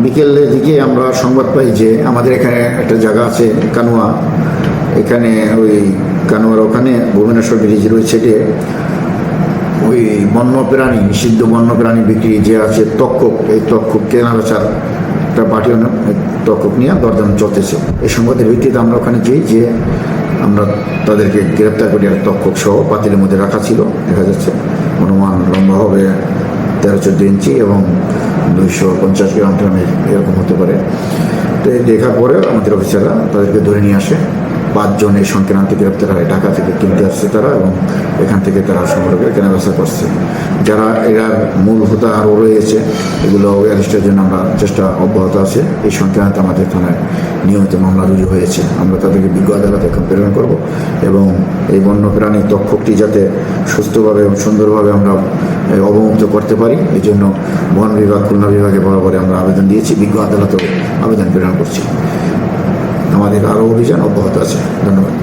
বিকেলের দিকে আমরা সংবাদ পাই যে আমাদের এখানে একটা জায়গা আছে কানুয়া, এখানে ওই কানুয়ার ওখানে ভুবনেশ্বর ব্রিজ রয়েছে, যে ওই বন্যপ্রাণী, নিষিদ্ধ বন্যপ্রাণী বিক্রি যে আছে তক্ষক, এই তক্ষক কেনা বেচার একটা পার্টি তক্ষক নিয়ে দরদাম চলতেছে। এই সংবাদের ভিত্তিতে আমরা ওখানে যাই, যে আমরা তাদেরকে গ্রেপ্তার করি। আর তক্ষক সহ পাতিলের মধ্যে রাখা ছিল, দেখা যাচ্ছে অনুমান লম্বা হবে 13-14 ইঞ্চি এবং 250 গ্রাম ট্রামের এরকম হতে পারে। তো এই দেখার পরে আমাদের অফিসাররা তাদেরকে ধরে নিয়ে আসে। 5 জন এই সংক্রান্তি গ্রেপ্তার হয়, ঢাকা থেকে কিনতে আসছে তারা, এবং এখান থেকে তারা সংগ্রহ কেনাবেচা করছে। যারা এরা মূল হোতা আরও রয়েছে, এগুলো অ্যারেস্টের জন্য আমরা চেষ্টা অব্যাহত আছে। এই সংক্রান্তে আমাদের থানায় নিয়মিত মামলা রুজু হয়েছে। আমরা তাদেরকে বিজ্ঞ আদালতে এখন প্রেরণ করব, এবং এই বন্যপ্রাণী তক্ষকটি যাতে সুস্থভাবে এবং সুন্দরভাবে আমরা অবমুক্ত করতে পারি, এই জন্য বন বিভাগ, খুলনা বিভাগে বরাবরে আমরা আবেদন দিয়েছি, বিজ্ঞ আদালতেও আবেদন প্রেরণ করছি। আমাদের আরও অভিযান অব্যাহত আছে। ধন্যবাদ।